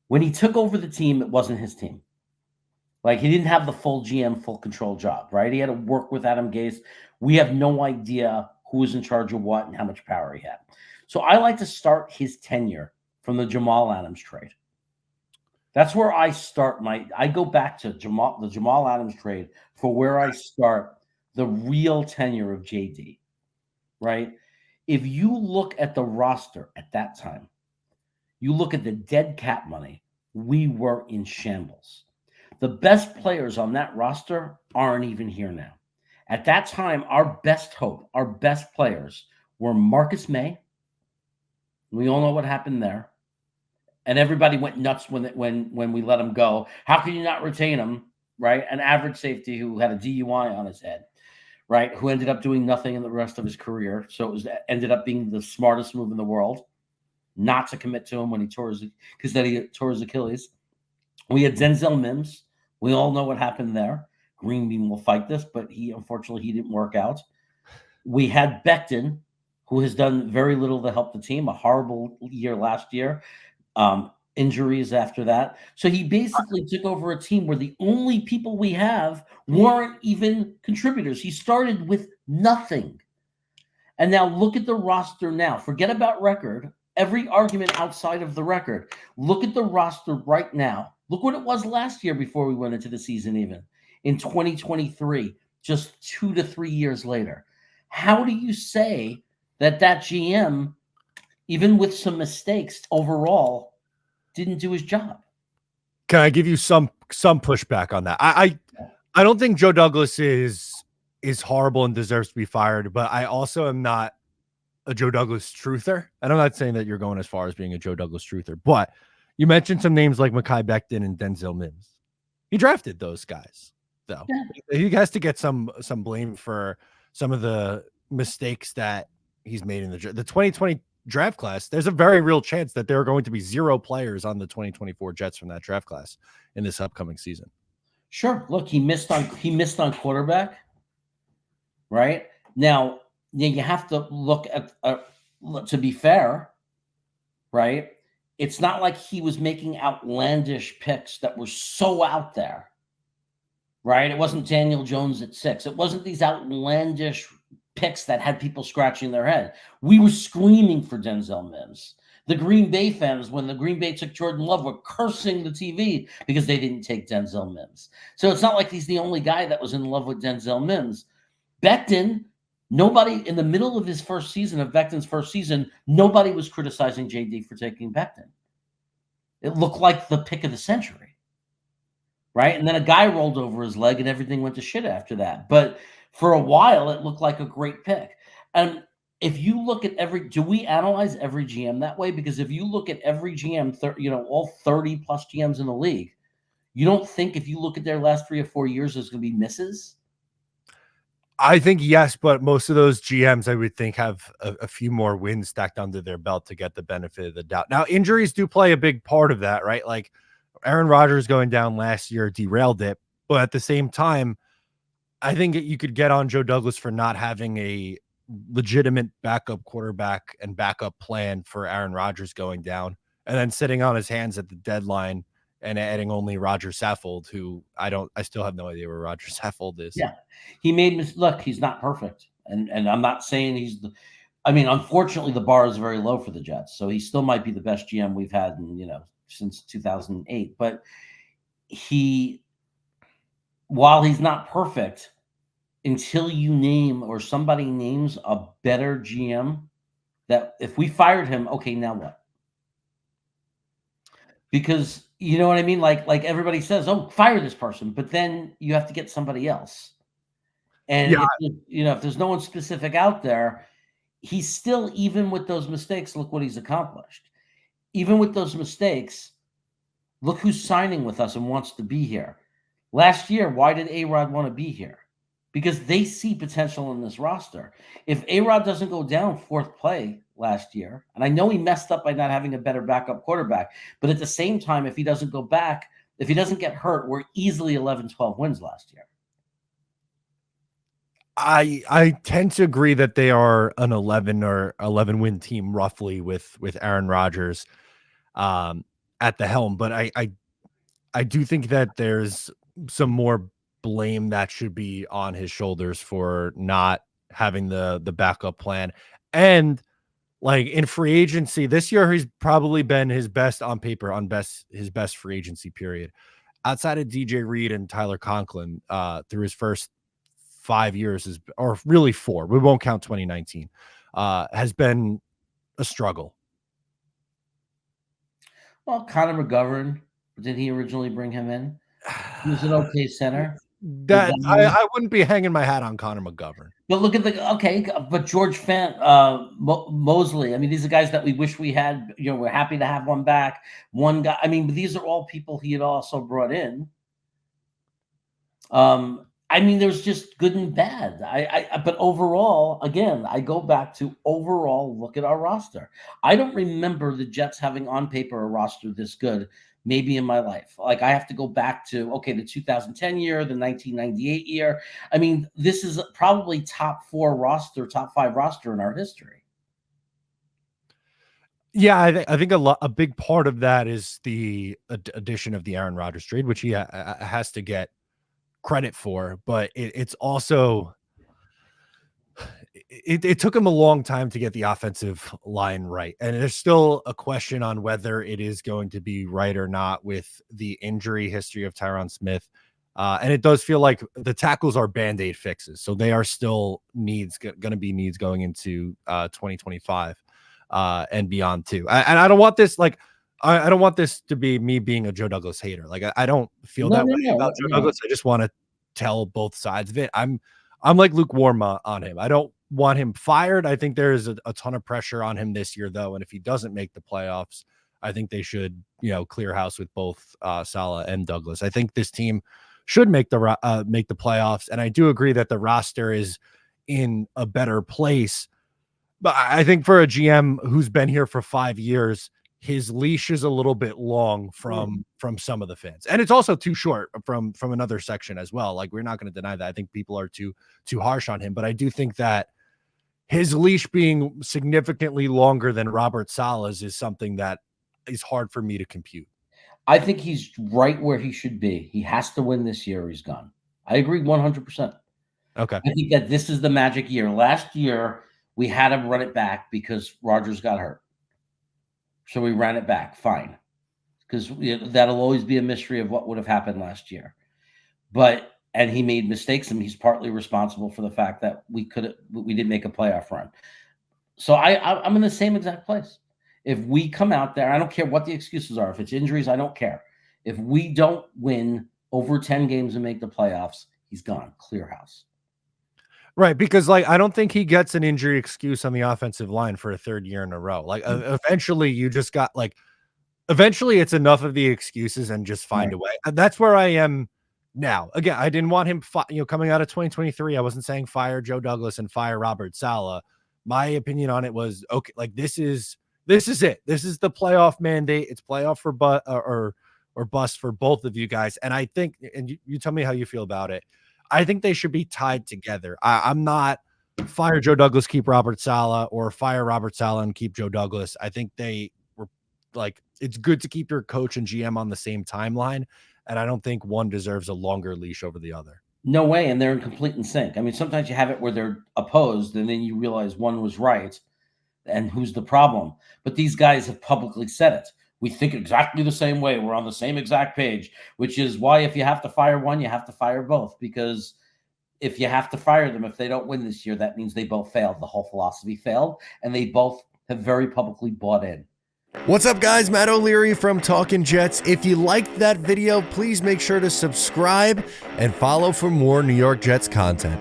When he took over the team, it wasn't his team. Like, he didn't have the full GM, full control job, right? He had to work with Adam Gase. We have no idea who was in charge of what and how much power he had. So I like to start his tenure from the Jamal Adams trade. That's where I start I go back to the Jamal Adams trade for where I start the real tenure of JD, right? If you look at the roster at that time, you look at the dead cap money, we were in shambles. The best players on that roster aren't even here now. At that time, our best hope, our best players were Marcus May. We all know what happened there. And everybody went nuts when we let him go. How can you not retain him, right? An average safety who had a DUI on his head, right? Who ended up doing nothing in the rest of his career. So ended up being the smartest move in the world not to commit to him when he tore his Achilles. We had Denzel Mims. We all know what happened there. Greenbean will fight this, but unfortunately he didn't work out. We had Becton, who has done very little to help the team. A horrible year last year. Injuries after that. So he basically took over a team where the only people we have weren't even contributors. He started with nothing. And now look at the roster now. Forget about record. Every argument outside of the record. Look at the roster right now. Look what it was last year before we went into the season even. In 2023, just 2 to 3 years later. How do you say that GM, even with some mistakes overall, didn't do his job? Can I give you some pushback on that? I don't think Joe Douglas is horrible and deserves to be fired, but I also am not a Joe Douglas truther. And I'm not saying that you're going as far as being a Joe Douglas truther, but you mentioned some names like Mekhi Becton and Denzel Mims. He drafted those guys, though. Yeah. He has to get some blame for some of the mistakes that he's made in the 2020 draft class. There's a very real chance that there are going to be 0 players on the 2024 Jets from that draft class in this upcoming season. Sure. Look, he missed on quarterback, right? Now, you have to look at, to be fair, right? It's not like he was making outlandish picks that were so out there, right? It wasn't Daniel Jones at 6. It wasn't these outlandish picks that had people scratching their head. We were screaming for Denzel Mims. The Green Bay fans, when the Green Bay took Jordan Love, were cursing the TV because they didn't take Denzel Mims. So it's not like he's the only guy that was in love with Denzel Mims. Becton, nobody in the middle of his first season, of Becton's first season, nobody was criticizing JD for taking Becton. It looked like the pick of the century, right? And then a guy rolled over his leg and everything went to shit after that. But for a while, it looked like a great pick. And if you look at do we analyze every GM that way? Because if you look at every GM, all 30 plus GMs in the league, you don't think if you look at their last 3 or 4 years, there's going to be misses? I think yes, but most of those GMs, I would think, have a few more wins stacked under their belt to get the benefit of the doubt. Now, injuries do play a big part of that, right? Like Aaron Rodgers going down last year derailed it, but at the same time, I think you could get on Joe Douglas for not having a legitimate backup quarterback and backup plan for Aaron Rodgers going down, and then sitting on his hands at the deadline and adding only Roger Saffold, who I still have no idea where Roger Saffold is. Yeah, he look, he's not perfect, and I'm not saying unfortunately, the bar is very low for the Jets, so he still might be the best GM we've had since 2008. But while he's not perfect, until you name or somebody names a better GM, that if we fired him, okay, now what? Because you know what I mean? Like everybody says, oh, fire this person, but then you have to get somebody else. And if there's no one specific out there, he's still, even with those mistakes, look what he's accomplished. Even with those mistakes, look who's signing with us and wants to be here. Last year, why did A-Rod want to be here? Because they see potential in this roster. If A-Rod doesn't go down 4th play last year, and I know he messed up by not having a better backup quarterback, but at the same time, if he doesn't go back, if he doesn't get hurt, we're easily 11-12 wins last year. I tend to agree that they are an 11 win team roughly with Aaron Rodgers. at the helm, but I do think that there's some more blame that should be on his shoulders for not having the backup plan. And like in free agency this year, he's probably been his best on paper on his best free agency period. Outside of DJ Reed and Tyler Conklin, through his first 5 years is, or really 4, we won't count 2019, has been a struggle. Well, 𝐷𝐿, did he originally bring him in? He was an okay center. That I wouldn't be hanging my hat on �Connor McGovern. But look at but George Fant, Mosley. I mean, these are guys that we wish we had. You know, we're happy to have one back. One guy. I mean, these are all people he had also brought in. I mean, there's just good and bad. But overall, again, I go back to overall look at our roster. I don't remember the Jets having on paper a roster this good maybe in my life. Like I have to go back to, okay, the 2010 year, the 1998 year. I mean, this is probably top 5 roster in our history. Yeah, I think a big part of that is the addition of the Aaron Rodgers trade, which he has to get credit for, but it's also it took him a long time to get the offensive line right, and there's still a question on whether it is going to be right or not with the injury history of Tyron Smith, and it does feel like the tackles are band-aid fixes, so they are still going to be needs going into 2025 and beyond too. And I don't want this like I don't want this to be me being a Joe Douglas hater. Like I don't feel that way about Joe Douglas. I just want to tell both sides of it. I'm like lukewarm on him. I don't want him fired. I think there is a ton of pressure on him this year, though. And if he doesn't make the playoffs, I think they should, clear house with both Saleh and Douglas. I think this team should make the playoffs. And I do agree that the roster is in a better place. But I think for a GM who's been here for 5 years, his leash is a little bit long from some of the fans, and it's also too short from another section as well. Like we're not going to deny that. I think people are too harsh on him, but I do think that his leash being significantly longer than Robert Saleh's is something that is hard for me to compute. I think he's right where he should be. He has to win this year or he's gone. I agree 100%. Okay. I think that this is the magic year. Last year, we had him run it back because Rodgers got hurt. So we ran it back, fine, because that'll always be a mystery of what would have happened last year. And he made mistakes, and he's partly responsible for the fact that we didn't make a playoff run. So I'm in the same exact place. If we come out there, I don't care what the excuses are. If it's injuries, I don't care. If we don't win over 10 games and make the playoffs, he's gone. Clear house. Right, because like I don't think he gets an injury excuse on the offensive line for a 3rd year in a row. Like eventually you just got eventually it's enough of the excuses and just find a way. And that's where I am now. Again, I didn't want him coming out of 2023. I wasn't saying fire Joe Douglas and fire Robert Saleh. My opinion on it was okay, like this is it. This is the playoff mandate. It's playoff for or bust for both of you guys. And I think, and you tell me how you feel about it. I think they should be tied together. I'm not fire Joe Douglas, keep Robert Saleh, or fire Robert Saleh and keep Joe Douglas. I think they were like, it's good to keep your coach and GM on the same timeline. And I don't think one deserves a longer leash over the other. No way. And they're in complete in sync. I mean, sometimes you have it where they're opposed and then you realize one was right and who's the problem. But these guys have publicly said it. We think exactly the same way. We're on the same exact page, which is why if you have to fire one, you have to fire both. Because if you have to fire them, if they don't win this year, that means they both failed. The whole philosophy failed, and they both have very publicly bought in. What's up, guys? Matt O'Leary from Talkin' Jets. If you liked that video, please make sure to subscribe and follow for more New York Jets content.